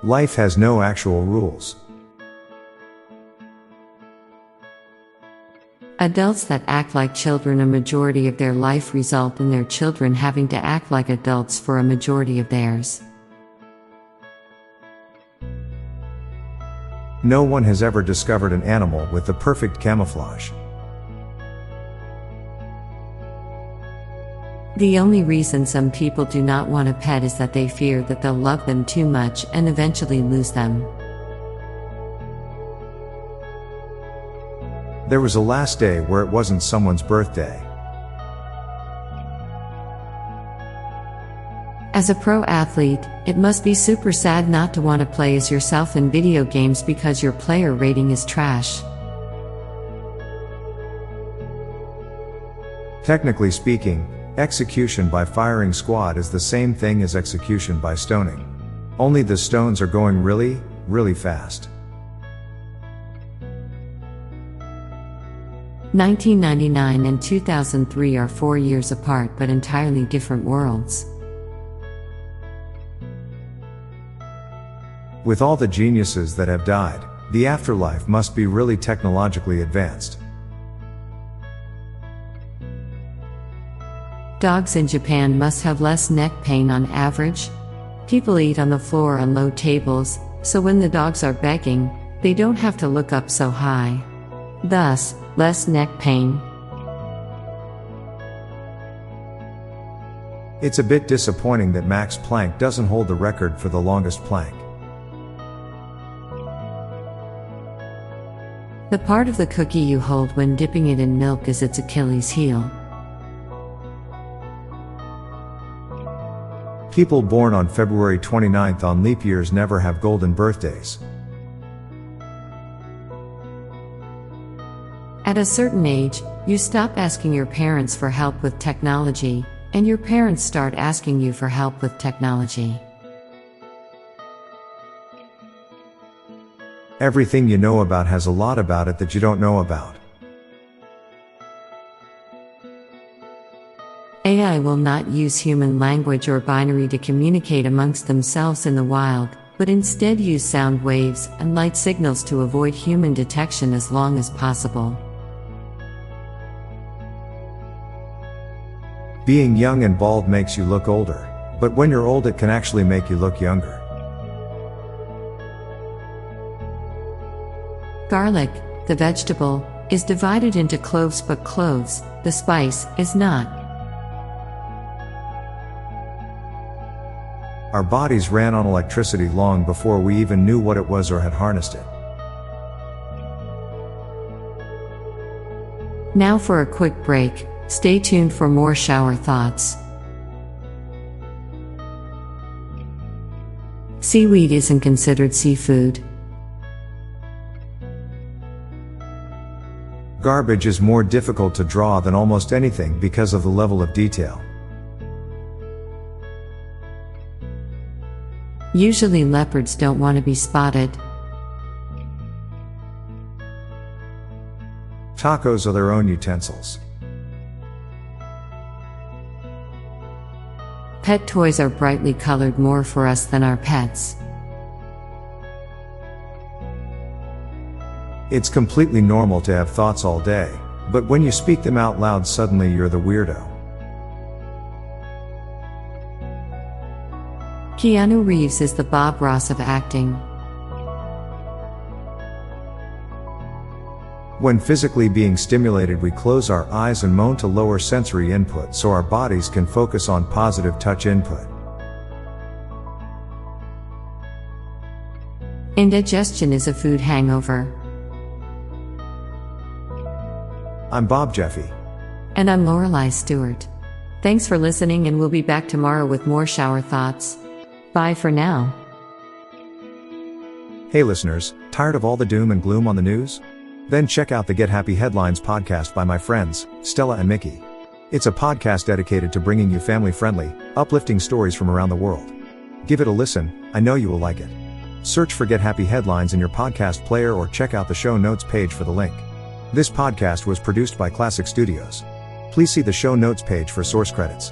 Life has no actual rules. Adults that act like children a majority of their life result in their children having to act like adults for a majority of theirs. No one has ever discovered an animal with the perfect camouflage. The only reason some people do not want a pet is that they fear that they'll love them too much and eventually lose them. There was a last day where it wasn't someone's birthday. As a pro athlete, it must be super sad not to want to play as yourself in video games because your player rating is trash. Technically speaking, execution by firing squad is the same thing as execution by stoning. Only the stones are going really, really fast. 1999 and 2003 are 4 years apart but entirely different worlds. With all the geniuses that have died, the afterlife must be really technologically advanced. Dogs in Japan must have less neck pain on average. People eat on the floor on low tables, so when the dogs are begging, they don't have to look up so high. Thus, less neck pain. It's a bit disappointing that Max Planck doesn't hold the record for the longest plank. The part of the cookie you hold when dipping it in milk is its Achilles heel. People born on February 29th on leap years never have golden birthdays. At a certain age, you stop asking your parents for help with technology, and your parents start asking you for help with technology. Everything you know about has a lot about it that you don't know about. AI will not use human language or binary to communicate amongst themselves in the wild, but instead use sound waves and light signals to avoid human detection as long as possible. Being young and bald makes you look older, but when you're old it can actually make you look younger. Garlic, the vegetable, is divided into cloves, but cloves, the spice, is not. Our bodies ran on electricity long before we even knew what it was or had harnessed it. Now for a quick break, stay tuned for more shower thoughts. Seaweed isn't considered seafood. Garbage is more difficult to draw than almost anything because of the level of detail. Usually leopards don't want to be spotted. Tacos are their own utensils. Pet toys are brightly colored more for us than our pets. It's completely normal to have thoughts all day, but when you speak them out loud suddenly you're the weirdo. Keanu Reeves is the Bob Ross of acting. When physically being stimulated we close our eyes and moan to lower sensory input so our bodies can focus on positive touch input. Indigestion is a food hangover. I'm Bob Jeffy. And I'm Lorelei Stewart. Thanks for listening, and we'll be back tomorrow with more shower thoughts. Bye for now. Hey listeners, tired of all the doom and gloom on the news? Then check out the Get Happy Headlines podcast by my friends, Stella and Mickey. It's a podcast dedicated to bringing you family-friendly, uplifting stories from around the world. Give it a listen, I know you will like it. Search for Get Happy Headlines in your podcast player or check out the show notes page for the link. This podcast was produced by Klassic Studios. Please see the show notes page for source credits.